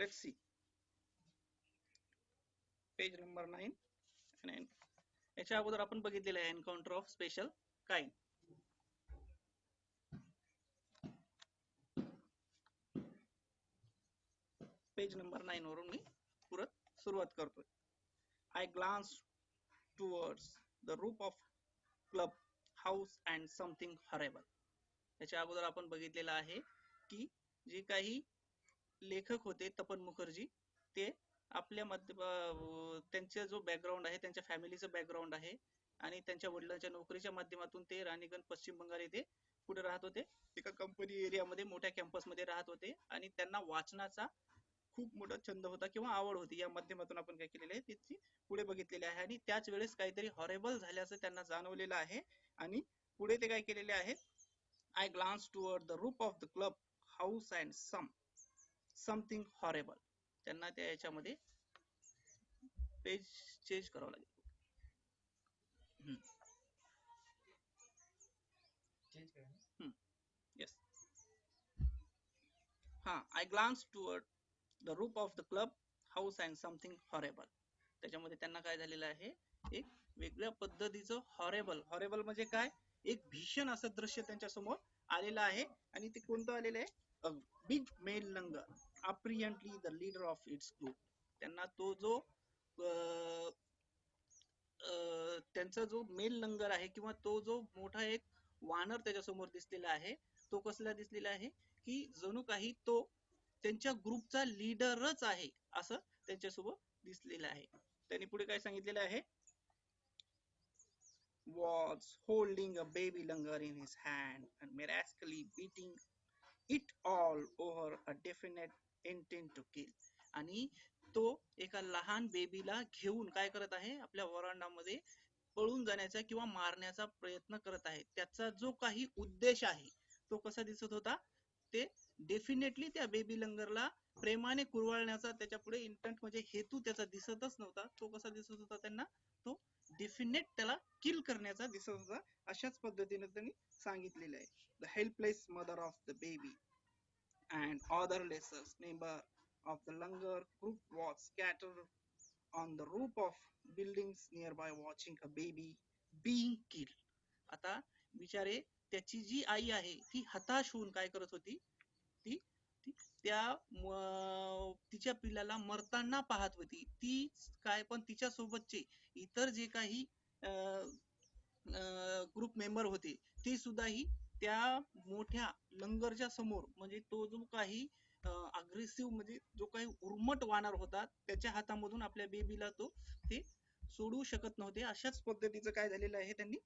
let's see page number 9 and याच्या अगोदर आपण बघितलेलं आहे encounter of special kind. Page number 9 वरून मी परत सुरुवात करतोय. I glanced towards the roof of club house and something horrible. याच्या अगोदर आपण बघितलेलं आहे की जे काही लेखक होते तपन मुखर्जी ते आपल्या त्यांचा जो बॅकग्राऊंड आहे त्यांच्या फॅमिलीचं बॅकग्राऊंड आहे आणि त्यांच्या वडिलांच्या नोकरीच्या माध्यमातून ते राणीगंज पश्चिम बंगाल येथे पुढे राहत होते. एका कंपनी एरियामध्ये मोठ्या कॅम्पसमध्ये राहत होते आणि त्यांना वाचनाचा खूप मोठा छंद होता किंवा आवड होती. या माध्यमातून आपण काय केलेले आहे त्याची पुढे बघितलेले आहे आणि त्याच वेळेस काहीतरी हॉरेबल झाल्याचं त्यांना जाणवलेलं आहे आणि पुढे ते काय केलेले आहेत. I glanced toward the roof of the club house and something horrible. त्यांना त्या याच्यामध्ये पेज चेंज करावं लागेल. Yes. I glanced toward the roof of the club house and something horrible. त्याच्यामध्ये त्यांना काय झालेलं आहे एक वेगळ्या पद्धतीचं हॉरेबल म्हणजे काय एक भीषण असं दृश्य त्यांच्या समोर आलेलं आहे आणि ते कोणतं आलेलं आहे. A big male langur, apparently the leader of its group. त्यांना तो जो त्यांचा जो मेल लंगर आहे किंवा तो जो मोठा एक वानर त्याच्यासमोर दिसलेला आहे तो कसला दिसलेला आहे की जणू काही तो त्यांच्या ग्रुपचा लीडरच आहे असं त्यांच्यासोबत दिसलेलं आहे. त्यांनी पुढे काय सांगितलेलं आहे. Was holding a baby langur in his hand and miraculously beating it all over a definite intent to kill. आणि तो एका लहान बेबीला घेऊन काय करत आहे आपल्या वरांडामध्ये पळून जाण्याचा किंवा मारण्याचा प्रयत्न करत आहे. त्याचा जो काही उद्देश आहे तो कसा दिसत होता ते डेफिनेटली त्या बेबी लंगरला प्रेमाने कुरवाळण्याचा त्याच्या पुढे इंटेंट म्हणजे हेतू त्याचा दिसतच नव्हता. तो कसा दिसत होता त्यांना तो डेफिनेट त्याला किल करण्याचा दिसत होता. अशाच पद्धतीने त्यांनी सांगितलेलं आहे. The helpless mother of the baby and other lesser member of the langur group was scattered on the roof of buildings nearby watching a baby being killed. आता बिचारे त्याची जी आई आहे ती हताश होऊन काय करत होती ती त्या तिच्या पिल्लाला मरताना पाहत होती. ती काय पण तिच्या सोबतचे इतर जे काही ग्रुप मेंबर होते ते सुद्धा ही त्या मोठ्या लंगरच्या समोर म्हणजे तो जो काही अग्रेसिव्ह म्हणजे जो काही उर्मट वानर होता त्याच्या हातामधून आपल्या बेबीला तो ते सोडू शकत नव्हते. अशाच पद्धतीचं काय झालेलं आहे त्यांनी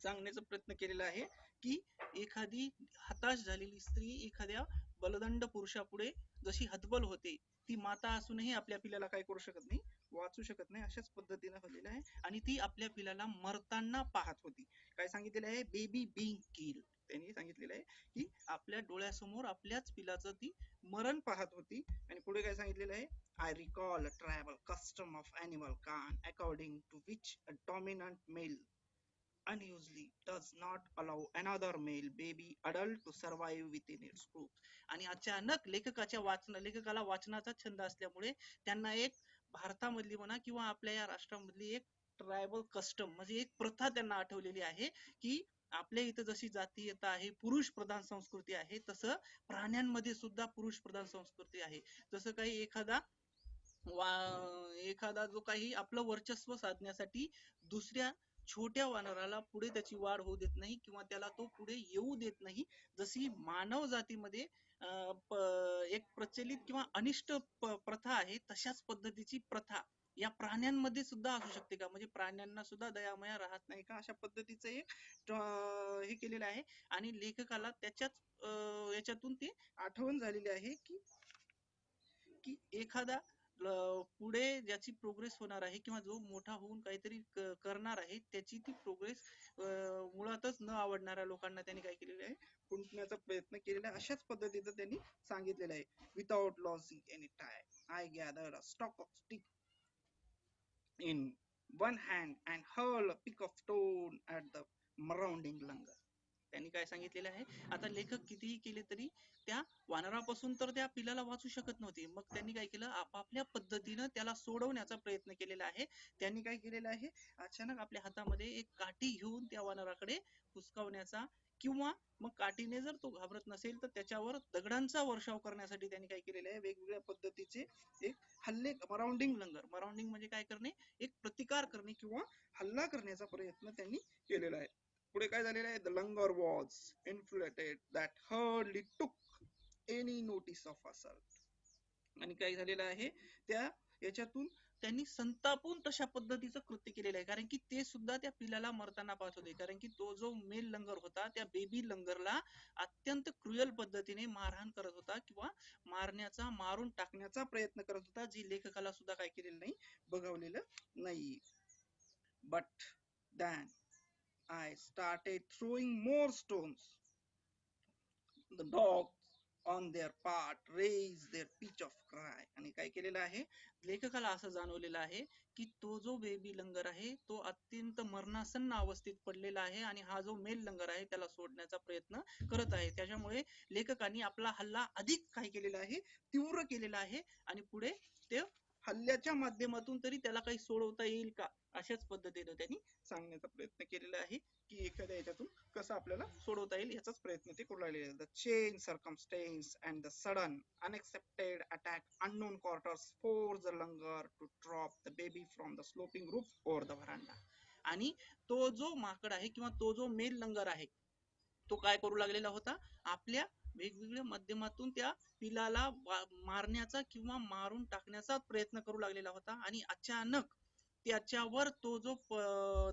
सांगण्याचा प्रयत्न केलेला आहे की एखादी हताश झालेली स्त्री एखाद्या बलदंड पुरुषापुढे जशी हतबल होते ती माता असूनही आपल्या पिल्लाला काय करू शकत नाही वाचू शकत नाही. अशाच पद्धतीने झालेलं आहे आणि ती आपल्या पिल्लाला मरताना पाहत होती. काय सांगितलेलं आहे बेबी बीइंग किल्ड. त्यांनी सांगितलेलं आहे की आपल्या डोळ्यासमोर आपल्याच पिलाचं ती मरण पाहत होती. आणि पुढे काय सांगितलेलं आहे. I recall a tribal custom of animal kind according to which a dominant male unusually does not allow another male baby adult to survive within its group. आणि अचानक लेखकाला वाचनाचा छंद असल्यामुळे त्यांना एक भारतामधली म्हणा किंवा आपल्या या राष्ट्रामधली एक ट्रायबल कस्टम म्हणजे एक प्रथा त्यांना आठवलेली आहे की आपल्या इथं जशी जातीयता आहे पुरुष प्रधान संस्कृती आहे तसं प्राण्यांमध्ये सुद्धा पुरुष प्रधान संस्कृती आहे. जसं काही एखादा जो काही आपलं वर्चस्व साधण्यासाठी दुसऱ्या छोट्या वानराला पुढे त्याची वाढ होऊ देत नाही किंवा त्याला तो पुढे येऊ देत नाही. जशी मानव जातीमध्ये एक प्रचलित किंवा अनिष्ट प्रथा आहे तशाच पद्धतीची प्रथा या प्राण्यांमध्ये सुद्धा असू शकते का म्हणजे प्राण्यांना सुद्धा दयामया राहत नाही का अशा पद्धतीचं हे केलेलं आहे. आणि लेखकाला त्याच्याच याच्यातून ते आठवण झालेली आहे की एखादा पुढे ज्याची प्रोग्रेस होणार आहे किंवा जो मोठा होऊन काहीतरी करणार आहे त्याची ती प्रोग्रेस मुळातच न आवडणाऱ्या लोकांना त्यांनी काय केलेलं आहे खुंटण्याचा प्रयत्न केलेला आहे. अशाच पद्धतीचं त्यांनी सांगितलेलं आहे. Without losing any time I gathered a stock of stick in one hand and hurl a pick of stone at the marauding langur. त्यांनी काय सांगितलेलं आहे, आता लेखक कितीही केले तरी त्या वानरापासून तर त्या पिल्लाला वाचू शकत नव्हते. मग त्यांनी काय केलं, आपापल्या पद्धतीनं त्याला सोडवण्याचा प्रयत्न केलेला आहे. त्यांनी काय केलेलं आहे, अचानक आपल्या हातामध्ये एक काठी घेऊन त्या वानराकडे हुसकावण्याचा, किंवा मग काठीने जर तो घाबरत नसेल तर त्याच्यावर दगडांचा वर्षाव करण्यासाठी त्यांनी काय केलेलं आहे, वेगवेगळ्या पद्धतीचे एक हल्ले, मराउंडिंग लंगर, मराउंडिंग म्हणजे काय करणे, एक प्रतिकार करणे किंवा हल्ला करण्याचा प्रयत्न त्यांनी केलेला आहे. पुढे काय झालेलं आहे, the langar was inflated that hardly took any notice of assault. आणि काय झालेलं आहे, त्या याच्यातून त्यांनी संतापून तशा पद्धतीचं कृत्य केलेलं आहे, कारण की ते सुद्धा त्या पिलाला मरताना पाहत होते. कारण की तो जो मेल लंगर होता त्या बेबी लंगरला अत्यंत क्रुअल पद्धतीने मारहाण करत होता किंवा मारण्याचा, मारून टाकण्याचा प्रयत्न करत होता, जी लेखकाला सुद्धा काय केलेलं नाही, बघवलेलं नाही. But then I started throwing more stones. The dog on their part raise their pitch of cry. आणि काय केलेलं आहे, लेखकाला असं जाणवलेलं आहे की तो जो बेबी लंगर आहे तो अत्यंत मरणासन्न अवस्थेत पडलेला आहे, आणि हा जो मेल लंगर आहे त्याला सोडण्याचा प्रयत्न करत आहे. त्याच्यामुळे लेखकांनी आपला हल्ला अधिक काय केलेला आहे, तीव्र केलेला आहे, आणि पुढे ते हल्ल्याच्या माध्यमातून तरी त्याला काही सोडवता येईल का, अशाच पद्धतीने त्यांनी सांगण्याचा प्रयत्न केलेला आहे, की एखाद्या याच्यातून कसं आपल्याला सोडवता येईल याचाच प्रयत्न ते करू लागलेले आहेत. The change circumstances and the sudden unexpected attack unknown quarters for the langur to drop the baby from the sloping roof over the verandah. आणि तो जो माकड आहे किंवा तो जो मेल लंगर आहे तो काय करू लागलेला होता, आपल्या वेगवेगळ्या माध्यमातून त्या पिलाला मारण्याचा किंवा मारून टाकण्याचा प्रयत्न करू लागलेला होता. आणि अचानक त्याच्यावर तो जो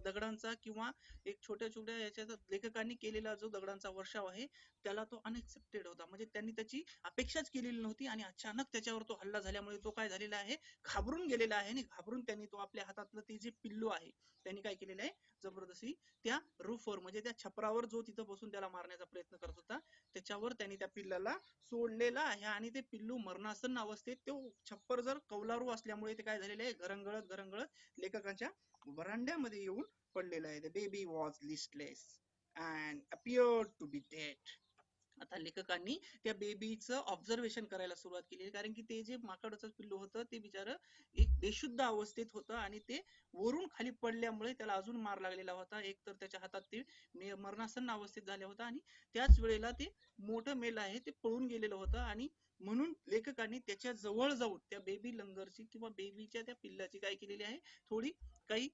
दगडांचा किंवा एक छोट्या छोट्या याच्यात लेखकांनी केलेला जो दगडांचा वर्षाव आहे त्याला तो अनएक्सेप्टेड होता, म्हणजे त्यांनी त्याची अपेक्षाच केलेली नव्हती, आणि अचानक त्याच्यावर तो हल्ला झाल्यामुळे तो काय झालेला आहे, घाबरून गेलेला आहे. आणि घाबरून त्यांनी तो आपल्या हातातलं ते जे पिल्लू आहे त्यांनी काय केलेलं आहे, जबरदस्ती त्या रूफवर म्हणजे त्या छपरावर जो तिथं बसून त्याला मारण्याचा प्रयत्न करत होता त्याच्यावर त्यांनी त्या पिल्लाला सोडलेला आहे. आणि ते पिल्लू मरणासन्न अवस्थेत, तो छप्पर जर कौलारू असल्यामुळे ते काय झालेले आहे, घरंगळत घरंगळत लेखकांच्या वरांड्यामध्ये येऊन पडलेलं आहे. The baby was listless and appeared to be dead. आता लेखकांनी त्या बेबीचं ऑब्झर्वेशन करायला सुरुवात केली, कारण की ते जे माकडचं पिल्लू होतं ते बिचारं एक बेशुद्ध अवस्थेत होतं, आणि ते वरून खाली पडल्यामुळे त्याला अजून मार लागलेला होता. एक तर त्याच्या हातात ते मरणासन्न अवस्थेत झाले होता, आणि त्याच वेळेला ते मोठं मेल आहे ते पळून गेलेलं होतं. आणि म्हणून लेखकांनी त्याच्या जवळ जाऊन त्या बेबी लंगरची किंवा बेबीच्या त्या पिल्लाची काय केलेली आहे, थोडी काही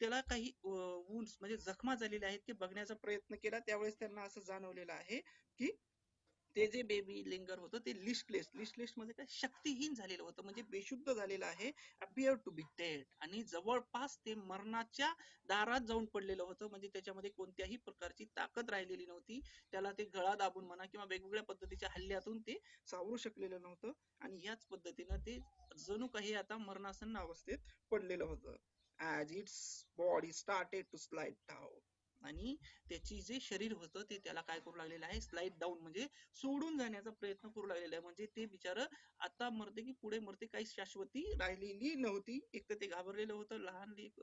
त्याला काही वुंड्स म्हणजे जखमा झालेल्या आहेत ते बघण्याचा प्रयत्न केला. त्यावेळेस त्यांना असं जाणवलेलं आहे की ते जे बेबी लिंगर होतं ते लिस्टलेस म्हणजे काय, शक्तीहीन झालेलं होतं, म्हणजे बेशुद्ध झालेलं आहे, अपिअर टू बी डेड. आणि जवळपास ते मरणाच्या दारात जाऊन पडलेलं होतं, म्हणजे त्याच्यामध्ये कोणत्याही प्रकारची ताकद राहिलेली नव्हती. त्याला ते गळा दाबून म्हणा किंवा वेगवेगळ्या पद्धतीच्या हल्ल्यातून ते सावरू शकलेलं नव्हतं. आणि याच पद्धतीनं ते जणू काही आता मरणासन्न अवस्थेत पडलेलं होतं. As its body started to slide down. आणि त्याची जे शरीर होतं ते त्याला काय करू लागलेलं आहे, स्लाइड डाऊन म्हणजे सोडून जाण्याचा प्रयत्न करू लागलेला आहे. म्हणजे ते बिचार आता मरते की पुढे मरते काही शाश्वती राहिलेली नव्हती. एक तर ते घाबरलेलं होतं,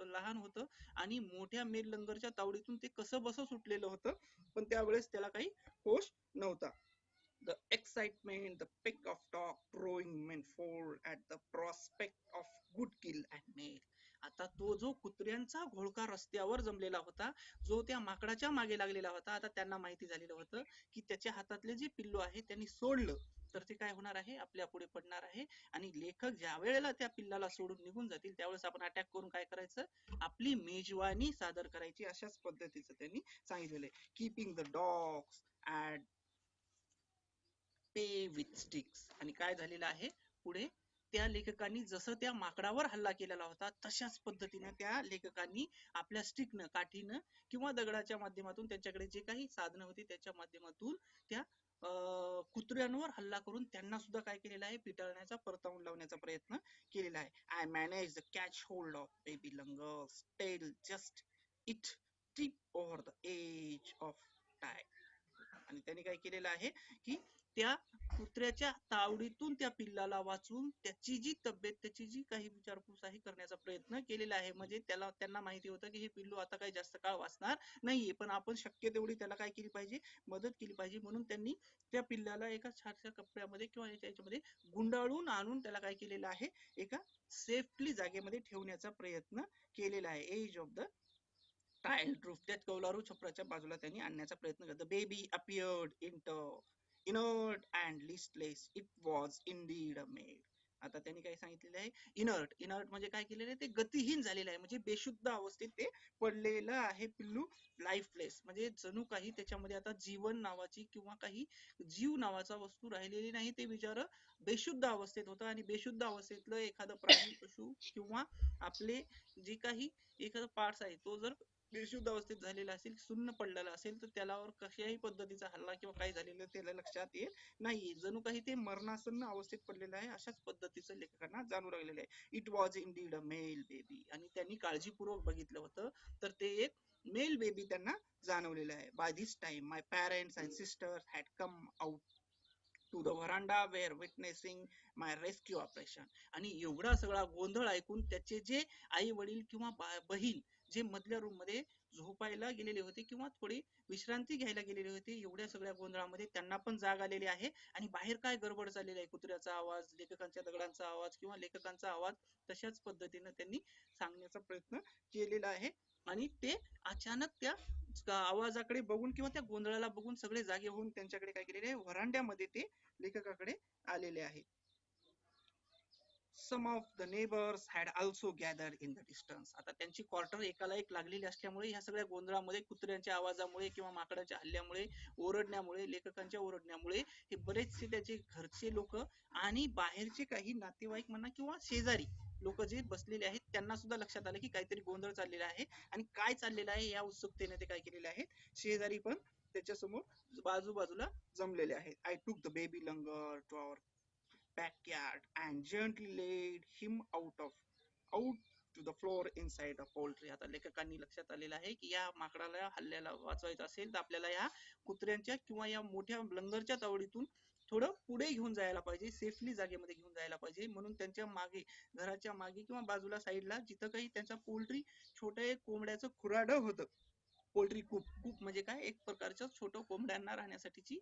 लहान होतं, आणि मोठ्या मेल लंगरच्या तावडीतून ते कसं बस सुटलेलं होतं, पण त्यावेळेस त्याला काही होश नव्हता. The excitement, the peck of dog drawing men forward at the prospect of good kill and made. आता तो जो कुत्र्यांचा घोळका रस्त्यावर जमलेला होता, जो त्या माकडाच्या मागे लागलेला होता, आता त्यांना माहिती झालेलं होतं की त्याच्या हातातले जे पिल्लू आहे त्यांनी सोडलं तर ते काय होणार आहे, आपल्या पुढे पडणार आहे. आणि लेखक ज्या वेळेला त्या पिल्लाला सोडून निघून जातील त्यावेळेस आपण अटॅक करून काय करायचं, आपली मेजवानी सादर करायची, अशाच पद्धतीचं त्यांनी सांगितलेलं आहे. Keeping the dogs at pay with sticks. आणि काय झालेलं आहे पुढे, त्या लेखकांनी जसं त्या माकडावर हल्ला केलेला होता तशाच पद्धतीने त्या लेखकांनी आपल्या स्टिकनं, काठीनं किंवा दगडाच्या माध्यमातून त्यांच्याकडे जे काही साधनं होती त्याच्या माध्यमातून त्या कुत्र्यांवर हल्ला करून त्यांना सुद्धा काय केलेलं आहे, पिटाळण्याचा, परतावून लावण्याचा प्रयत्न केलेला आहे. I manage the catch hold of baby langur's tail just it trip over the edge of tie. आणि त्यांनी काय केलेलं आहे की त्या कुत्र्याच्या तावडीतून त्या पिल्लाला वाचवून त्याची जी तब्येत, त्याची जी काही विचारपूस आहे करण्याचा प्रयत्न केलेला आहे. म्हणजे त्यांना माहिती होतं की हे पिल्लू आता काही जास्त काळ वाचणार नाहीये, पण आपण शक्य तेवढी त्याला काय केली पाहिजे, मदत केली पाहिजे. म्हणून त्यांनी त्या पिल्लाला एका छानशा कपड्यामध्ये किंवा याच्यामध्ये गुंडाळून आणून त्याला काय केलेलं आहे, एका सेफली जागेमध्ये ठेवण्याचा प्रयत्न केलेला आहे. Edge of the tiled roof, त्या कौलारू छपराच्या बाजूला त्यांनी आणण्याचा प्रयत्न केला. The baby appeared inert and listless. It was indeed a made. आता त्यांनी काय सांगितलेलं आहे, इनर्ट. इनर्ट म्हणजे काय केलेलं आहे, ते गतिहीन झालेलं आहे, म्हणजे बेशुद्ध अवस्थेत ते पडलेलं आहे पिल्लू. लाईफलेस म्हणजे जणू काही त्याच्यामध्ये आता जीवन नावाची किंवा काही जीव नावाचा वस्तू राहिलेली नाही. ते बिचार बेशुद्ध अवस्थेत होतं, आणि बेशुद्ध अवस्थेतलं एखादं प्राणी, पशु किंवा आपले जे काही एखादा पार्ट्स आहे, तो जर बेशुद्ध अवस्थेत झालेला असेल, सुन्न पडलेला असेल, तर त्यालावर कशाही पद्धतीचा हल्ला किंवा काही झालेलं त्याला लक्षात येत नाही. जणू काही ते मरणासन्न अवस्थेत पडलेलं आहे, अशाच पद्धतीचं लेखकांना जाणू लागलेलं आहे. It was indeed a male baby. आणि त्यांनी काळजीपूर्वक बघितलं होतं, तर ते एक मेल बेबी त्यांना जाणवलेलं आहे. By this time my parents and sisters had come out to the verandah were witnessing my rescue operation. आणि एवढा सगळा गोंधळ ऐकून त्याचे जे आई वडील किंवा बहीण जे मधल्या रूम मध्ये झोपायला गेलेले होते किंवा थोडी विश्रांती घ्यायला गेलेले होते, एवढ्या सगळ्या गोंधळामध्ये त्यांना पण जाग आलेली आहे. आणि बाहेर काय गडबड चाललेली आहे, कुत्र्याचा आवाज, लेखकांच्या दगडांचा आवाज किंवा लेखकांचा आवाज, तशाच पद्धतीने त्यांनी सांगण्याचा प्रयत्न केलेला आहे. आणि ते अचानक त्या आवाजाकडे बघून किंवा त्या गोंधळाला बघून सगळे जागे होऊन त्यांच्याकडे काय केलेले आहे, व्हरांड्यामध्ये ते लेखकाकडे आलेले आहे. Some of the neighbours had also gathered in the distance. आता त्यांची क्वार्टर एकाला एक लागलेली असल्यामुळे ह्या सगळ्या गोंधळामध्ये, कुत्र्यांच्या आवाजामुळे किंवा माकडाच्या हल्ल्यामुळे, ओरडण्यामुळे, लेखकांच्या ओरडण्यामुळे हे बरेचसे त्याचे घरचे लोक आणि बाहेरचे काही नातेवाईक म्हणा किंवा शेजारी लोक जे बसलेले आहेत, त्यांना सुद्धा लक्षात आलं की काहीतरी गोंधळ चाललेला आहे. आणि काय चाललेलं आहे या उत्सुकतेने ते काय केलेले आहेत, शेजारी पण त्याच्यासमोर बाजूबाजूला जमलेले आहेत. I took the baby langur to our backyard and gently laid him out to the floor inside a poultry. आता लेखकांनी लक्षात आलेलं आहे की या माकडाला हल्ल्याला वाचवायचं असेल तर आपल्याला या कुत्र्यांच्या किंवा या मोठ्या लंगरच्या तावडीतून थोडं पुढे घेऊन जायला पाहिजे, सेफली जागेमध्ये घेऊन जायला पाहिजे. म्हणून त्यांच्या मागे, घराच्या मागे किंवा बाजूला साईडला जिथं काही त्यांचा पोल्ट्री छोटं एक कोंबड्याचं खुराडं होतं, पोल्ट्री कूप. कूप म्हणजे काय, एक प्रकारचं छोटं कोंबड्यांना राहण्यासाठीची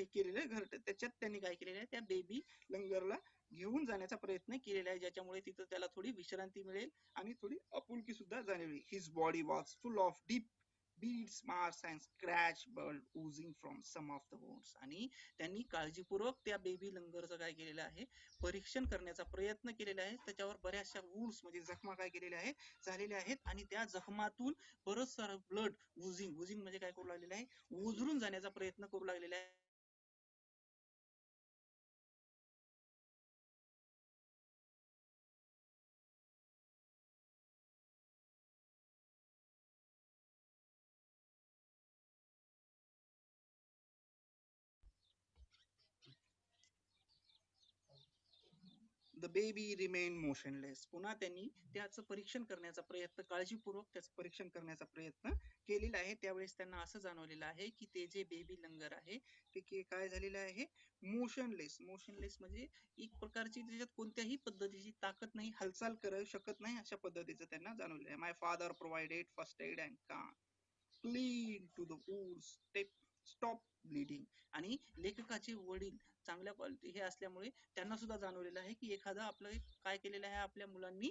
केलेलं घर, त्याच्यात त्यांनी काय केलेलं आहे, त्या बेबी लंगरला घेऊन जाण्याचा प्रयत्न केलेला आहे, ज्याच्यामुळे तिथं त्याला थोडी विश्रांती मिळेल आणि थोडी आपुलकी सुद्धा जाणवेल. His body was full of deep beads, marks and scratch blood oozing from some of the wounds. आणि त्यांनी काळजीपूर्वक त्या बेबी लंगरचं काय केलेलं आहे, परीक्षण करण्याचा प्रयत्न केलेला आहे. त्याच्यावर बऱ्याचशा वुंड्स म्हणजे जखमा काय केलेल्या आहेत, झालेल्या आहेत. आणि त्या जखमातून बरंच सारं ब्लड उजिंग म्हणजे काय करू लागलेलं आहे, उजरून जाण्याचा प्रयत्न करू लागलेला आहे. The baby remain motionless. पुन्हा त्यांनी त्याचं परीक्षण करण्याचा प्रयत्न, काळजीपूर्वक त्याचं परीक्षण करण्याचा प्रयत्न केलेला आहे. त्यावेळेस त्यांना असं जाणवलेलं आहे की ते जे बेबी लंगर आहे ते काय झालेलं आहे, मोशनलेस. मोशनलेस म्हणजे एक प्रकारची त्याच्यात कोणत्याही पद्धतीची ताकद नाही, हालचाल करू शकत नाही, अशा पद्धतीचं त्यांना जाणवलेलं आहे. My father provided first aid and calm clean to the woods stop bleeding. आणि लेखकाचे वडील चांगल्या क्वालिटी हे असल्यामुळे त्यांना सुद्धा जाणवलेलं आहे की एखादा आपलं काय केलेलं आहे, आपल्या मुलांनी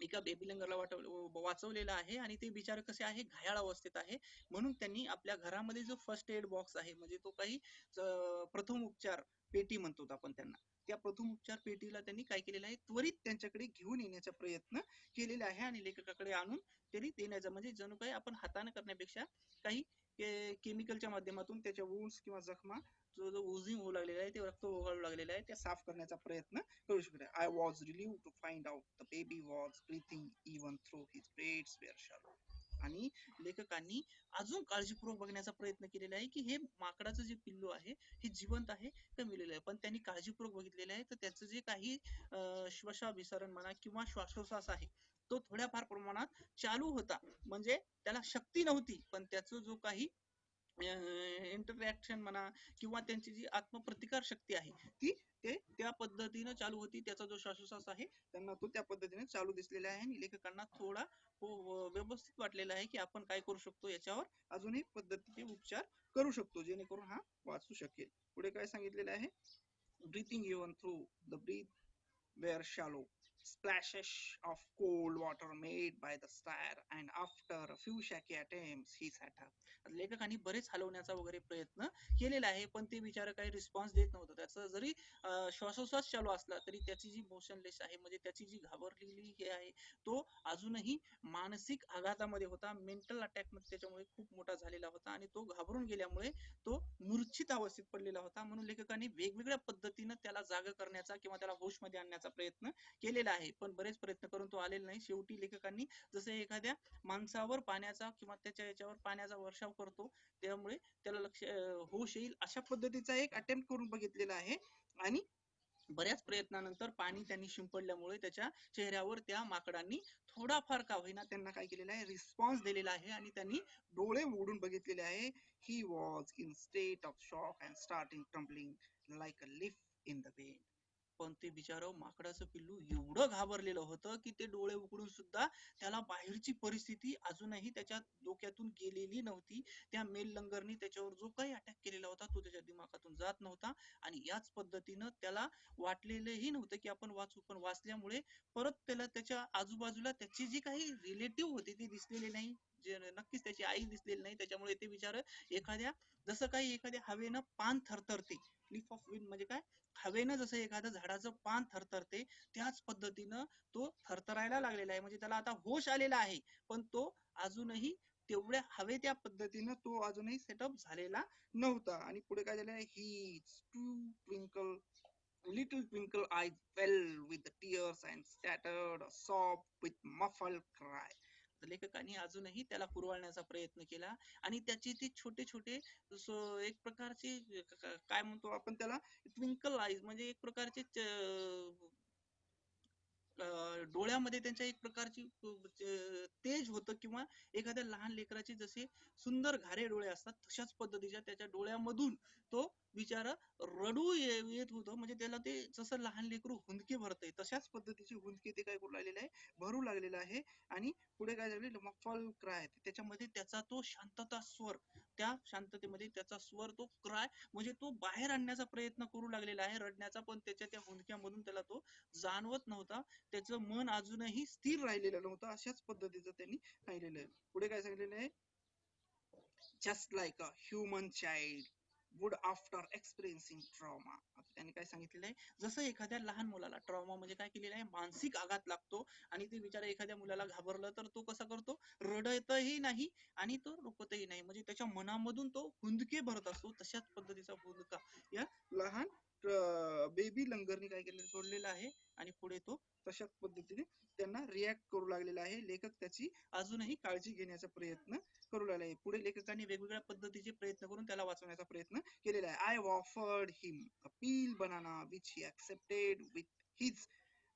एका बेबी लंगरला वाचवलेलं आहे आणि ते बिचारे कसे आहे, घायाळ अवस्थेत आहे. म्हणून त्यांनी आपल्या घरामध्ये जो फर्स्ट एड बॉक्स आहे, म्हणजे तो काही प्रथम उपचार पेटी म्हणतो आपण त्यांना, त्या प्रथम उपचार पेटीला त्यांनी काय केलेलं आहे, त्वरित त्यांच्याकडे घेऊन येण्याचा प्रयत्न केलेला आहे. आणि लेखकाकडे आणून त्यांनी देण्याचा, म्हणजे जणू काही आपण हाताने करण्यापेक्षा काही केमिकलच्या माध्यमातून त्याच्या वुंड्स किंवा जखमा, जो ओझिंग होऊ लागलेला आहे, ते रक्त ओघळू लागलेलं आहे, ते साफ करण्याचा प्रयत्न करू शकतो. I was relieved to find out the baby was breathing even through his breaths were shallow. आणि लेखकांनी अजून काळजीपूर्वक बघण्याचा प्रयत्न केलेला आहे की हे माकडाचं जे पिल्लू आहे हे जिवंत आहे का मेलेलं आहे. पण त्यांनी काळजीपूर्वक बघितलेलं आहे, तर त्याचं जे काही श्वासाभिसरण म्हणा किंवा श्वासोश्वास आहे, तो थोड्याफार प्रमाणात चालू होता. म्हणजे त्याला शक्ती नव्हती, पण त्याचा जो काही इंटरॅक्शन म्हणा किंवा त्यांची जी आत्मप्रतिकार शक्ती आहे ती ते त्या पद्धतीनं चालू होती. त्याचा जो श्वासोश्वास आहे त्यांना तो त्या पद्धतीने चालू दिसलेला आहे आणि लेखकांना थोडा व्यवस्थित वाटलेला आहे की आपण काय करू शकतो याच्यावर अजूनही पद्धतीचे उपचार करू शकतो जेणेकरून हा वाचू शकेल. पुढे काय सांगितलेलं आहे, breathing even through the breath were shallow. Splashes of cold water made by the star, and after a few shaky attempts, he sat up. लेखकांनी बरेच हलवण्याचा वगैरे प्रयत्न केलेला आहे, पण ते बिचारा काही रिस्पॉन्स देत नव्हतं. त्याचं जरी श्वासोश्वास चालू असला तरी त्याची जी मोशनलेस आहे, म्हणजे त्याची जी घाबरलेली हे आहे, तो अजूनही मानसिक आघातामध्ये होता. मेंटल अटॅक मध्ये त्याच्यामुळे खूप मोठा झालेला होता आणि तो घाबरून गेल्यामुळे तो मूर्छित अवस्थेत पडलेला होता. म्हणून लेखकांनी वेगवेगळ्या पद्धतीनं त्याला जाग करण्याचा किंवा त्याला होश मध्ये आणण्याचा प्रयत्न केलेला आहे, पण बरेच प्रयत्न करून तो आलेला नाही. शेवटी लेखकांनी जसे एखाद्या माणसावर पाण्याचा किंवा त्याच्या याच्यावर पाण्याचा वर्षाव करतो त्यामुळे त्याला होश येईल अशा पद्धतीचा एक अटेम्प्ट करून बघितलेला आहे. आणि बऱ्याच प्रयत्नानंतर पाणी त्यांनी शिंपडल्यामुळे त्याच्या चेहऱ्यावर त्या माकडांनी थोडाफार का होईना त्यांना काय केलेला आहे, रिस्पॉन्स दिलेला आहे आणि त्यांनी डोळे उघडून बघितलेले आहे. He was in state of shock and starting trembling like a leaf in the wind. पण ते बिचारं माकडाचं पिल्लू एवढं घाबरलेलं होतं की ते डोळे उघडून सुद्धा त्याला बाहेरची परिस्थिती अजूनही त्याच्या डोक्यातून गेलेली नव्हती. त्या मेल लंगरनी त्याच्यावर जो काही अटॅक केलेला होता तो त्याच्या दिमागातून जात नव्हता आणि याच पद्धतीनं त्याला वाटलेलंही नव्हतं की आपण वाचू, पण वाचल्यामुळे परत त्याला त्याच्या आजूबाजूला त्याची जी काही रिलेटिव्ह होती ती दिसलेली नाही, जे नक्कीच त्याची आई दिसलेली नाही. त्याच्यामुळे ते बिचार एखाद्या जसं काही एखाद्या हवेनं पान थरथरते, लिफ ऑफ विंड म्हणजे काय, हवेनं जसं एखाद्या झाडाचं पान थरथरते त्याच पद्धतीनं तो थरथरायला लागलेला आहे. म्हणजे त्याला आता होश आलेला आहे, पण तो अजूनही तेवढ्या हवे त्या पद्धतीनं तो अजूनही सेटअप झालेला नव्हता. आणि पुढे काय झालं, he to twinkle little twinkle eyes fell with the tears and scattered a sob with muffled cry. लेखकांनी अजूनही त्याला पुरवण्याचा प्रयत्न केला आणि त्याचे ते छोटे छोटे एक प्रकारचे काय म्हणतो आपण त्याला, ट्विंकल आईज म्हणजे एक प्रकारचे डोळ्यामध्ये त्यांच्या एक प्रकारची तेज होतं किंवा एखाद्या लहान लेकराचे जसे सुंदर घारे डोळे असतात तशाच पद्धतीच्या त्याच्या डोळ्यामधून तो बिचारा रडू येत होतं. म्हणजे त्याला ते जसं लहान लेकरू हुंदके भरतय तशाच पद्धतीचे हुंदके ते काय करू लागलेले आहे, भरू लागलेला आहे. आणि पुढे काय झाले, मफल क्राय, त्याच्यामध्ये त्याचा तो शांतता स्वर, त्या शांततेमध्ये त्याचा स्वर तो क्राय म्हणजे तो बाहेर आणण्याचा प्रयत्न करू लागलेला आहे रडण्याचा, पण त्याच्या त्या हुंदक्यामधून त्याला तो जाणवत नव्हता. त्याचं मन अजूनही स्थिर राहिलेलं नव्हतं. अशाच पद्धतीचं त्यांनी राहिलेलं आहे. पुढे काय सांगितलेलं आहे, just like a human child would after experiencing trauma. त्यांनी काय सांगितलेलं आहे, जसं एखाद्या लहान मुलाला ट्रॉमा म्हणजे काय केलेलं आहे, मानसिक आघात लागतो आणि ते बिचारा एखाद्या मुलाला घाबरलं तर तो कसा करतो, रडतही नाही आणि तो रुकतही नाही, म्हणजे त्याच्या मनामधून तो हुंदके भरत असतो. तशाच पद्धतीचा हुंदका या लहान बेबी लंगरनी काय केलं, सोडलेला आहे आणि पुढे तो तशाच पद्धतीने त्यांना रिॲक्ट करू लागलेला आहे. लेखक त्याची अजूनही काळजी घेण्याचा प्रयत्न करू लागला आहे. पुढे लेखकांनी वेगवेगळ्या पद्धतीचे प्रयत्न करून त्याला वाचवण्याचा प्रयत्न केलेला आहे. I offered him a peel banana which he accepted with his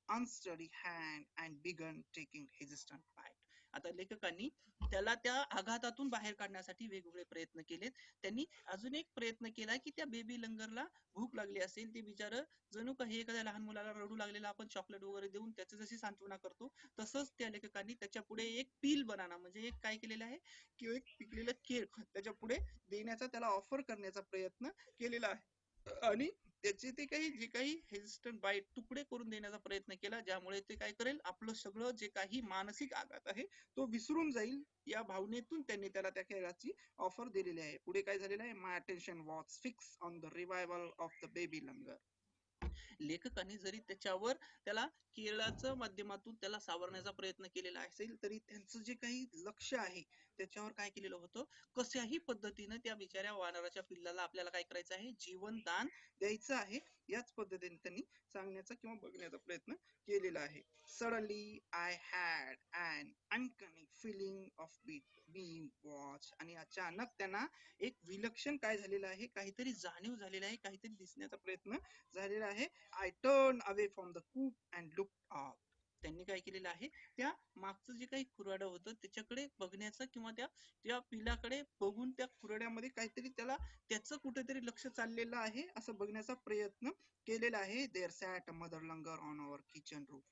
unsteady hand and began taking hesitant bite. आता लेखकांनी त्याला त्या आघातातून बाहेर काढण्यासाठी वेगवेगळे प्रयत्न केलेत. त्यांनी अजून एक प्रयत्न केला की त्या बेबी लंगरला भूक लागली असेल, ते बिचार जणू काही एखाद्या लहान मुलाला रडू लागलेला आपण चॉकलेट वगैरे देऊन त्याची जशी सांत्वना करतो तसंच त्या लेखकांनी त्याच्या पुढे एक पील बनाना म्हणजे एक काय केलेलं आहे की एक पिकलेलं केळ त्याच्या पुढे देण्याचा, त्याला ऑफर करण्याचा प्रयत्न केलेला आहे. आणि त्याचे ते काही जे काही हेजिस्टंट बाईट तुकडे करून देण्याचा प्रयत्न केला, ज्यामुळे ते काय करेल, आपलं सगळं जे काही मानसिक आघात आहे तो विसरून जाईल. या भावनेतून त्यांनी त्याला त्या खेळाची ऑफर दिलेली आहे. पुढे काय झालेलं आहे, my attention was fix on the revival of the baby langur. लेखकांनी जरी त्याच्यावर त्याला केरळाच्या माध्यमातून त्याला सावरण्याचा प्रयत्न केलेला असेल तरी त्यांचं जे काही लक्ष आहे त्याच्यावर काय केलेलं होतं, कशाही पद्धतीनं त्या बिचाऱ्या वानराच्या पिल्लाला आपल्याला काय करायचं आहे, जीवन दान द्यायचं आहे, याच पद्धतीने त्यांनी सांगण्याचा किंवा बघण्याचा प्रयत्न केलेला आहे. Suddenly I had an uncanny feeling of being watch. आणि अचानक त्यांना एक विलक्षण काय झालेलं आहे, काहीतरी जाणीव झालेला आहे, काहीतरी दिसण्याचा प्रयत्न झालेला आहे. I turn away from the coop and look up. त्यांनी काय केलेलं आहे, त्या मागचं जे काही खुराडं होतं त्याच्याकडे बघण्याचं किंवा त्या त्या पिलाकडे बघून त्या खुराड्यामध्ये काहीतरी त्याला त्याचं कुठेतरी लक्ष चाललेलं आहे असं बघण्याचा प्रयत्न केलेला आहे. There sat a mother langur on our kitchen roof.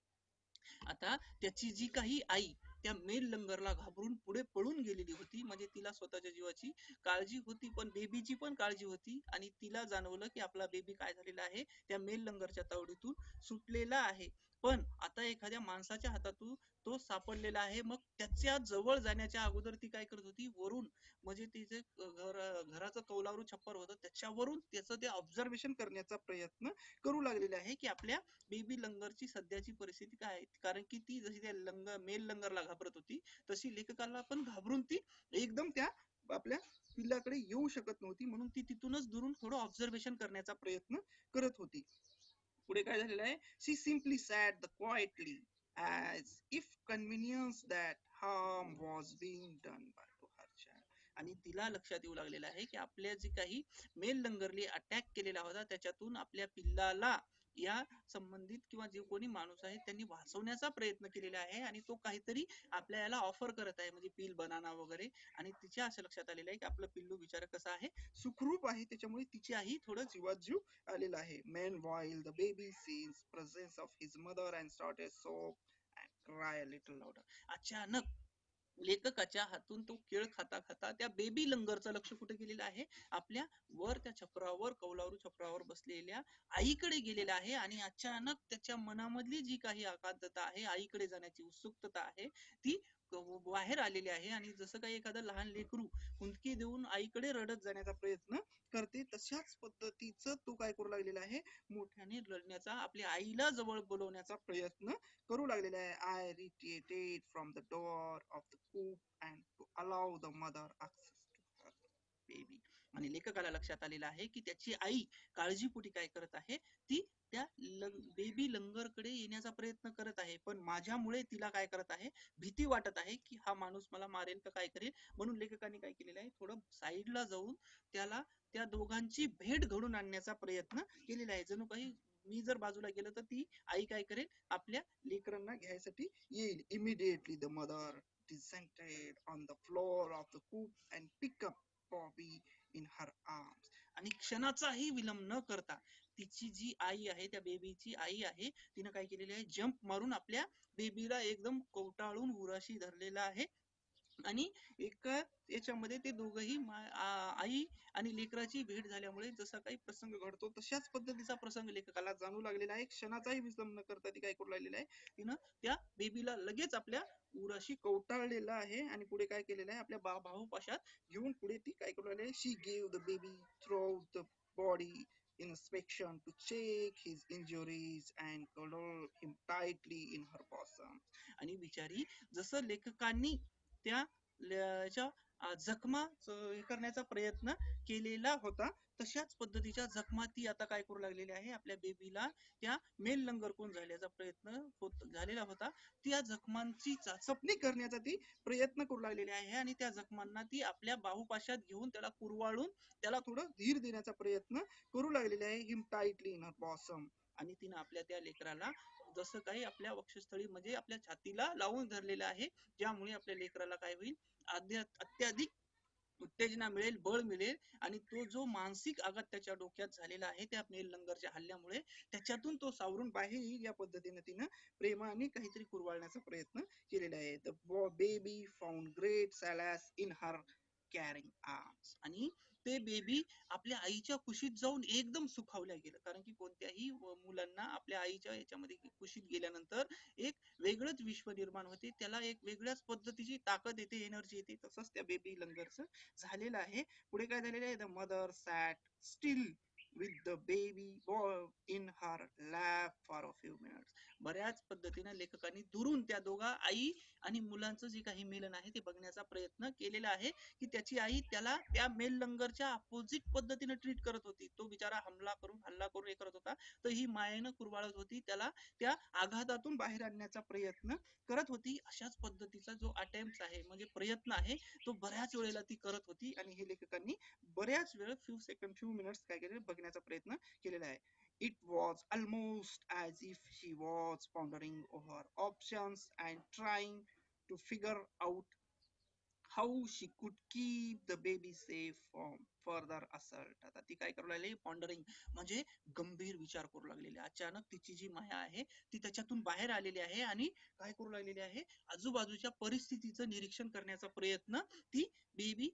आता त्याची जी काही आई त्या मेल लंगरला घाबरून पुढे पळून गेलेली होती, म्हणजे तिला स्वतःच्या जीवाची काळजी होती पण बेबीची पण काळजी होती, आणि तिला जाणवलं की आपला बेबी काय झालेला आहे, त्या मेल लंगरच्या तावडीतून सुटलेला आहे. पण आता एखाद्या माणसाच्या हातातून तो सापडलेला आहे. मग त्याच्या जवळ जाण्याच्या अगोदर ती काय करत होती, वरून म्हणजे तिचे घराचं कौलारू छप्पर होतं त्याच्यावरून त्याचं ते ऑब्झर्वेशन करण्याचा प्रयत्न करू लागलेले आहे की आपल्या बेबी लंगरची सध्याची परिस्थिती काय आहे. कारण की ती जशी त्या मेल लंगरला घाबरत होती तशी लेखकाला पण घाबरून ती एकदम त्या आपल्या पिल्लाकडे येऊ शकत नव्हती, म्हणून ती तिथूनच दुरून थोडं ऑब्झर्वेशन करण्याचा प्रयत्न करत होती. पुढे काय झालेलं आहे, she simply sat the quietly as if convenience that harm was being done by to her child. आणि तिला लक्षात येऊ लागलेलं आहे की आपल्या जे काही मेल लंगरली अटॅक केलेला होता त्याच्यातून आपल्या पिल्लाला या संबंधित किंवा जे कोणी माणूस आहे त्यांनी वाचवण्याचा प्रयत्न केलेला आहे, आणि तो काहीतरी आपल्या याला ऑफर करत आहे, म्हणजे पिल बनाना वगैरे. आणि तिच्या असं लक्षात आलेलं आहे की आपलं पिल्लू बिचारा कसं आहे, सुखरूप आहे, त्याच्यामुळे तिची आई थोडं जीवात जीव आलेला आहे. Meanwhile, the baby sees presence of his mother and started sob and cry a little louder. अचानक लेखकाच्या हातून तो केळ खाता खाता त्या बेबी लंगरचं लक्ष कुठे गेलेलं आहे, आपल्या वर त्या छपरावर कौलारू छपरावर बसलेल्या आईकडे गेलेला आहे. आणि अचानक त्याच्या मनामधली जी काही अकांतता आहे, आईकडे जाण्याची उत्सुकता आहे, ती बाहेर आलेली आहे. आणि जसं काही एखादं लहान लेकरू हुंदकी देऊन आईकडे रडत जाण्याचा प्रयत्न करते, तशाच पद्धतीचं तो काय करू लागलेला आहे, मोठ्याने रडण्याचा, आपल्या आईला जवळ बोलवण्याचा प्रयत्न करू लागलेला आहे. I retreated from the door of the coop and to allow the mother access to her baby. आणि लेखकाला लक्षात आलेलं आहे की त्याची आई काळजीपोटी काय करत आहे, ती त्या बेबी लंगरकडे येण्याचा प्रयत्न करत आहे, पण माझ्यामुळे तिला काय करत आहे, भीती वाटत आहे की हा माणूस मला मारेल का काय करेल. म्हणून लेखकाने काय केलेलं आहे, थोडं साईडला जाऊन त्याला त्या दोघांची भेट घडून आणण्याचा प्रयत्न केलेला आहे. जणू काही मी जर बाजूला गेलो तर ती आई काय करेल, आपल्या लेकरांना घ्यायसाठी येईल. Immediately the mother descended on the floor of the coop and picked up Bobby in her arms. आणि क्षणाचाही विलंब न करता तिची जी आई आहे, त्या बेबीची आई आहे, तिनं काय केलेलं आहे, जंप मारून आपल्या बेबीला एकदम कवटाळून उराशी धरलेला आहे. आणि एका याच्यामध्ये ते दोघही आई आणि लेकराची भेट झाल्यामुळे जसा काही प्रसंग घडतो तशाच पद्धतीचा प्रसंग लेखकाला जाणू लागलेला आहे. क्षणाचाही विलंब न करता ती काय करू लागलेला आहे, तिनं त्या बेबीला लगेच आपल्या उराशी कवटाळलेलं आहे. आणि पुढे काय केलेलं आहे, आपल्या भाऊ पाशात घेऊन पुढे ती काय करू लागली आहे, she gave the baby through the body inspection to check his injuries and cuddle him tightly in her bosom. आणि बिचारी जसं लेखकांनी त्या जखमा करण्याचा प्रयत्न केलेला होता तशाच पद्धतीच्या जखमा ती आता काय करू लागलेली आहे, आपल्या बेबीला त्या मेल लंगरकून झाल्याचा प्रयत्न झालेला होता, त्या जखमांची चाचपणी करण्याचा ती प्रयत्न करू लागलेली आहे. आणि त्या जखमांना ती आपल्या बाहुपाशात घेऊन त्याला कुरवाळून त्याला थोडं धीर देण्याचा प्रयत्न करू लागलेले आहे. हिम टाइटली इन हर बॉसम. आणि तिने आपल्या त्या लेकराला जसं काही आपल्या वक्षस्थळी म्हणजे आपल्या छातीला लावून धरलेलं आहे, ज्यामुळे आपल्या लेकराला काय होईल, अत्याधिक उत्तेजना मिळेल, बळ मिळेल. आणि तो जो मानसिक आघात त्याच्या डोक्यात झालेला आहे त्या मेल लंगरच्या हल्ल्यामुळे, त्याच्यातून तो सावरून बाहेर येईल या पद्धतीने तिनं प्रेमाने काहीतरी कुरवाळण्याचा प्रयत्न केलेला आहे. The baby found great solace in her caring arms. आणि ते बेबी आपल्या आईच्या कुशीत जाऊन एकदम सुखावल्या गेलं, कारण की कोणत्याही मुलांना आपल्या आईच्या याच्यामध्ये कुशीत गेल्यानंतर एक वेगळंच विश्व निर्माण होते, त्याला एक वेगळ्याच पद्धतीची ताकद येते, एनर्जी येते. तसंच त्या बेबी लंगरचं झालेलं आहे. पुढे काय झालेलं आहे, the mother sat still with the baby boy in her lap for a few minutes. बऱ्याच पद्धतीने लेखकांनी दुरून त्या दोघा आई आणि मुलांचं जे काही मिलन आहे ते बघण्याचा प्रयत्न केलेला आहे, की त्याची आई त्याला त्या मेल लंगरच्या अपोजिट पद्धतीने ट्रीट करत होती. तो बिचारा हल्ला करून हे करत होता, तर ही मायेनं कुरवाळत होती, त्याला त्या आघातातून बाहेर आणण्याचा प्रयत्न करत होती. अशाच पद्धतीचा जो अटेम्प्ट आहे, म्हणजे प्रयत्न आहे, तो बऱ्याच वेळेला ती करत होती. आणि हे लेखकांनी बऱ्याच वेळ फ्यू मिनिट्स काय केले बघण्याचा प्रयत्न केलेला आहे. It was almost as if she was pondering over options and trying to figure out how she could keep the baby safe from further assault. आता ती काय करू लागली, पॉन्डरिंग म्हणजे गंभीर विचार करू लागलेली. अचानक तिची जी माया आहे ती त्याच्यातून बाहेर आलेली आहे आणि काय करू लागलेली आहे, आजूबाजूच्या परिस्थितीचं निरीक्षण करण्याचा प्रयत्न ती बेबी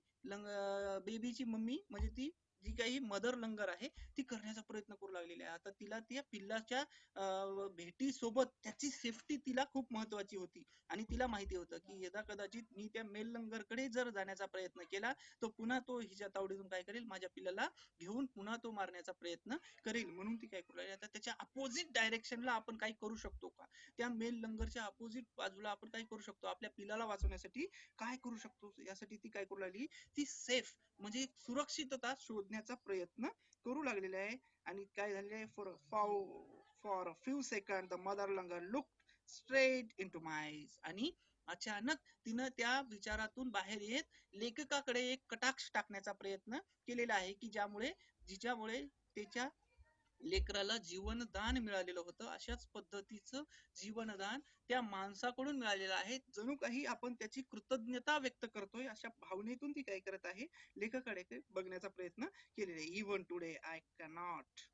बेबीची मम्मी म्हणजे ती जी काही मदर लंगर आहे ती करण्याचा प्रयत्न करू लागलेली आहे. आता तिला त्या पिल्लाच्या भेटी सोबत त्याची सेफ्टी तिला खूप महत्वाची होती आणि तिला माहिती होतं की यदा कदाचित मी त्या मेल लंगरकडे जर जाण्याचा प्रयत्न केला तो पुन्हा तो हिच्या तावडीतून काय करेल, माझ्या पिल्लाला घेऊन पुन्हा तो मारण्याचा प्रयत्न करेल. म्हणून ती काय करू लागली, आता त्याच्या अपोजिट डायरेक्शनला आपण काय करू शकतो का, त्या मेल लंगरच्या अपोजिट बाजूला आपण काय करू शकतो, आपल्या पिल्लाला वाचवण्यासाठी काय करू शकतो, यासाठी ती काय करू लागली, ती सेफ म्हणजे सुरक्षितता शोधण्याचा प्रयत्न करू लागलेले आहे. आणि काय झालेलं आहे, for a few second the mother langur look straight into my eyes. आणि अचानक तिनं त्या विचारातून बाहेर येत लेखकाकडे एक कटाक्ष टाकण्याचा प्रयत्न केलेला आहे की जिच्यामुळे त्याच्या लेकराला जीवनदान मिळालेलं होतं. अशाच पद्धतीचं जीवनदान त्या माणसाकडून मिळालेलं आहे. जणू काही आपण त्याची कृतज्ञता व्यक्त करतोय अशा भावनेतून ती काय करत आहे, लेखकाकडे बघण्याचा प्रयत्न केलेला आहे. Even today I cannot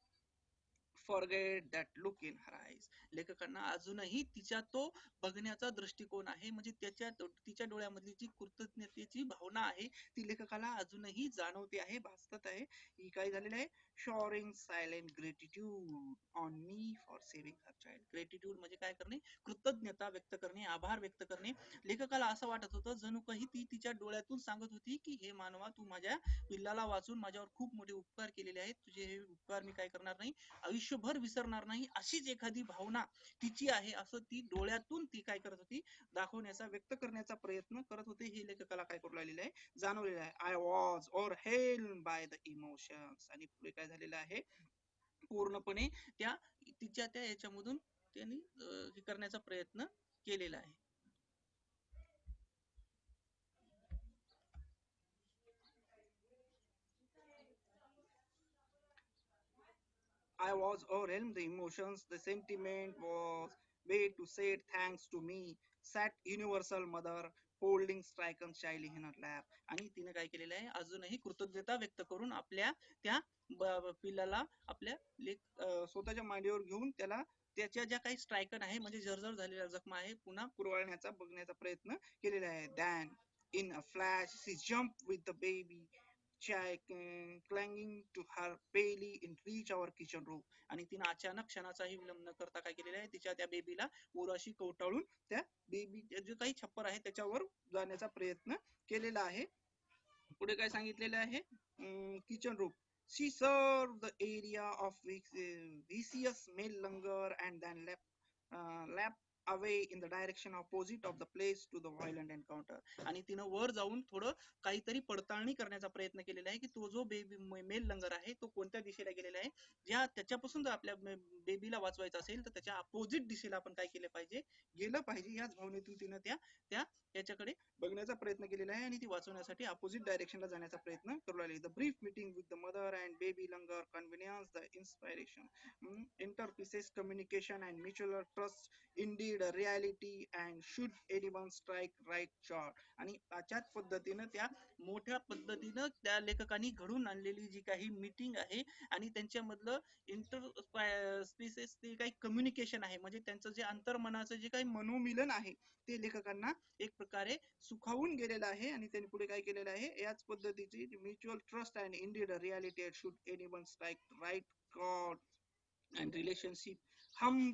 forget that look in her eyes. लेखकांना अजूनही तिच्या तो बघण्याचा दृष्टिकोन आहे म्हणजे तिच्या डोळ्यामधली जी कृतज्ञतेची भावना आहे ती लेखकाला अजूनही जाणवते आहे, भासत आहे. ही काय झालेलं आहे, showering silent gratitude on me for saving her child. Gratitude म्हणजे काय करणे, कृतज्ञता व्यक्त करणे, आभार व्यक्त करणे. लेखकाला असं वाटत होतं जणू काही ती तिच्या डोळ्यातून सांगत होती की हे मानवा, तू माझ्या पिल्लाला वाचून माझ्यावर खूप मोठे उपकार केलेले आहेत, तुझे हे उपकार मी काय करणार नाही, आयुष्यभर विसरणार नाही. अशीच एखादी भावना तिची आहे असं ती डोळ्यातून ती काय करत होती, दाखवण्याचा व्यक्त करण्याचा प्रयत्न करत होते. हे लेखकाला काय करू लागलेलं आहे, जाणवलेलं आहे. I was over held by the emotions. आणि पुढे काय झालेलं आहे, पूर्णपणे त्या तिच्या त्या याच्यामधून त्यांनी हे करण्याचा प्रयत्न केलेला आहे. I was overwhelmed. The emotions, the sentiment was way to say thanks to me. Sat universal mother holding stricken child in her lap. आणि तिने काय केलेलं आहे, अजूनही कृतज्ञता व्यक्त करून आपल्या त्या पिल्लाला आपल्या स्वतःच्या मांडीवर घेऊन त्याला त्याच्या ज्या काही स्ट्रायकन आहे म्हणजे जर्जर झालेल्या जखमा आहे पुन्हा पुरवण्याचा बघण्याचा प्रयत्न केलेला आहे. Than in a flash, she jumped with the baby clanging to her belly in reach our kitchen roof. आणि तिने अचानक क्षणाचाही विलंब न करता काय केलेलं आहे, तिच्या त्या बेबीला उराशी कवटाळून त्या बेबी जे काही छप्पर आहे त्याच्यावर जाण्याचा प्रयत्न केलेला आहे. पुढे काय सांगितलेलं आहे, kitchen room. She served the area of vicious male langar and then left away in the direction opposite of the place to the violent encounter. आणि तिनं वर जाऊन थोडं काहीतरी पडताळणी करण्याचा प्रयत्न केलेला आहे की तो जो मेल लंगर आहे तो कोणत्या दिशेला गेलेला आहे, ज्या त्याच्यापासून जर आपल्या बेबीला वाचवायचं असेल तर त्याच्या अपोजिट दिशेला आपण काय केलं पाहिजे, गेलं पाहिजे. याच भावनेतून तिनं त्या त्याच्याकडे बघण्याचा प्रयत्न केलेला आहे आणि ती वाचवण्यासाठी अपोजिट डायरेक्शनला जाण्याचा प्रयत्न करू लागली. The brief meeting with the mother and baby longer convenience the inspiration इंटरपीसेस communication and mutual trust indeed a reality and should anyone strike right shot. आणि अशाच पद्धतीनं त्या मोठ्या पद्धतीनं त्या लेखकांनी घडून आणलेली जी काही मीटिंग आहे आणि त्यांच्यामधलं इंटर स्पीसेस ते काही कम्युनिकेशन आहे म्हणजे त्यांचं जे अंतर्मनाचं जे काही मनोमिलन आहे ते लेखकांना एक प्रकारे सुखावून गेलेलं आहे. आणि त्यांनी पुढे काय केलेलं आहे, याच पद्धतीची mutual trust and indeed a reality should anyone strike right chord and relationship hum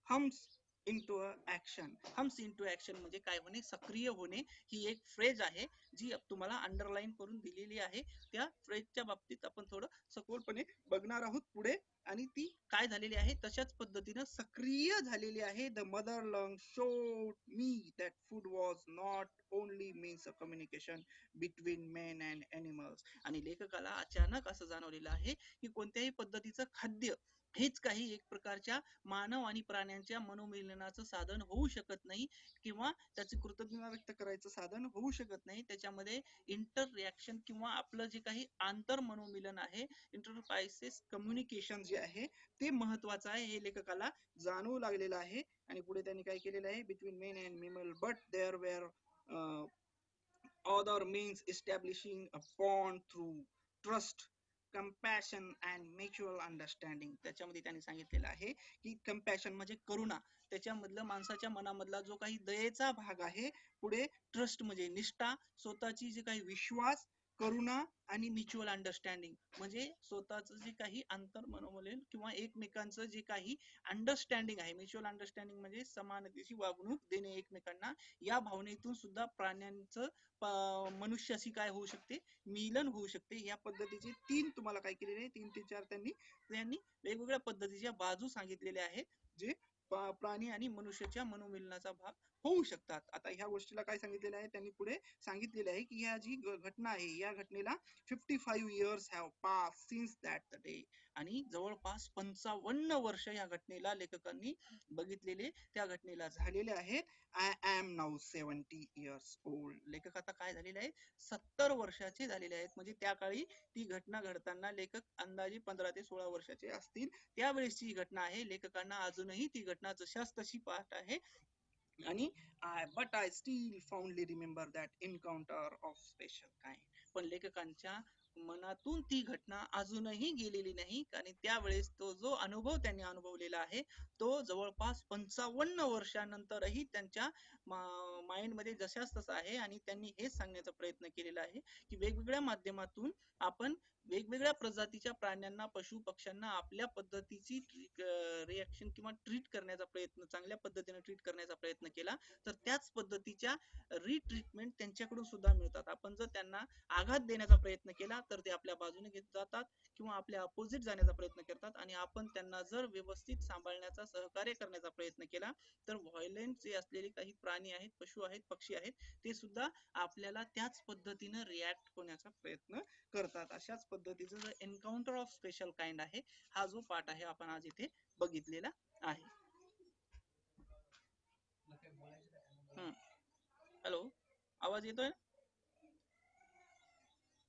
hums into action. Hums into action म्हणजे काय होणे, सक्रिय होणे. ही एक फ्रेज आहे जी तुम्हाला अंडरलाईन करून दिलेली आहे. त्या फ्रेजच्या बाबतीत आपण थोडं सखोलपणे बघणार आहोत पुढे. आणि ती काय झालेली आहे तशाच पद्धतीनं सक्रिय झालेली आहे. The mother lung showed me that food was not only means a communication between man and animals. आणि लेखकाला अचानक असं जाणवलेलं आहे की कोणत्याही पद्धतीचं खाद्य हेच काही एक प्रकारच्या मानव आणि प्राण्यांच्या मनोमिलनाचं साधन होऊ शकत नाही किंवा त्याची कृतज्ञता व्यक्त करायचं साधन होऊ शकत नाही. त्याच्यामध्ये इंटर रिॲक्शन किंवा आपलं जे काही आंतर मनोमिलन आहे, इंटरपायसेस कम्युनिकेशन जे आहे ते महत्वाचं आहे, हे लेखकाला जाणवू लागलेलं आहे. आणि पुढे त्यांनी काय केलेलं आहे, between man and mammal but there were other means establishing a bond through trust, compassion and mutual understanding. त्याच्यामध्ये त्यांनी सांगितलेलं आहे की कंपॅशन म्हणजे करुणा, त्याच्यामधलं माणसाच्या मनामधला जो काही दयेचा भाग आहे, पुढे ट्रस्ट म्हणजे निष्ठा, स्वतःची जे काही विश्वास, करुणा आणि म्युच्युअल अंडरस्टँडिंग म्हणजे स्वतःच जे काही आंतर मनोमिलन किंवा एकमेकांचं जे काही अंडरस्टँडिंग आहे, म्युच्युअल अंडरस्टँडिंग म्हणजे समानतेची वागणूक देणे एकमेकांना, या भावनेतून सुद्धा प्राण्यांचं मनुष्याशी काय होऊ शकते, मिलन होऊ शकते. या पद्धतीचे तीन तुम्हाला काय केलेले आहे, 3 ते 4 त्यांनी वेगवेगळ्या पद्धतीच्या बाजू सांगितलेल्या आहेत, जे प्राणी आणि मनुष्याच्या मनोमिलनाचा भाग होऊ शकतात. आता ह्या गोष्टीला काय सांगितलेलं आहे, त्यांनी पुढे सांगितलेलं आहे की ह्या जी घटना आहे, या घटनेला 55 years have passed since that day, आणि जवळपास 55 वर्ष या घटनेला लेखकांनी बघितलेले, त्या घटनेला झालेले आहेत. I am now 70 years old. लेखक आता काय झालेले आहे, 70 वर्षाचे झालेले आहेत. म्हणजे त्या काळी ती घटना घडताना लेखक अंदाजे 15 ते 16 वर्षाचे असतील, त्यावेळेसची ही घटना आहे. लेखकांना अजूनही ती घटना जशाच तशी पाठ आहे. आणि but I still fondly remember that encounter of special kind. पण लेखकांच्या मनातून ती घटना अजूनही गेलेली नाही, आणि त्यावेळेस तो जो अनुभव त्यांनी अनुभवलेला आहे, तो जवळपास 55 वर्षानंतरही त्यांच्या माइंड मध्ये जशाच तसा आहे. आणि त्यांनी हेच सांगण्याचा प्रयत्न केलेला आहे की वेगवेगळ्या माध्यमातून आपण वेगवेगळ्या प्रजातीच्या प्राण्यांना, पशु पक्ष्यांना आपल्या पद्धतीची रिएक्शन किंवा ट्रीट करण्याचा प्रयत्न, चांगल्या पद्धतीने ट्रीट करण्याचा प्रयत्न केला, तर त्याच पद्धतीच्या रिट्रीटमेंट त्यांच्याकडून सुद्धा मिळतात. आपण जर त्यांना आघात देण्याचा प्रयत्न केला तर ते आपल्या बाजूने घेत जातात किंवा आपल्या अपोजिट जाण्याचा प्रयत्न करतात. आणि आपण त्यांना जर व्यवस्थित सांभाळण्याचा, सहकार्य करण्याचा प्रयत्न केला, तर व्हायलेंट जे असलेले काही प्राणी आहेत, पशु आहेत, पक्षी आहेत, ते सुद्धा आपल्याला त्याच पद्धतीने रिॲक्ट होण्याचा प्रयत्न करतात. अशाच पद्धतीचं एन्काउंटर ऑफ स्पेशल काइंड आहे, हा जो पाठ आहे आपण आज इथे बघितलेला आहे. हॅलो, आवाज येतोय?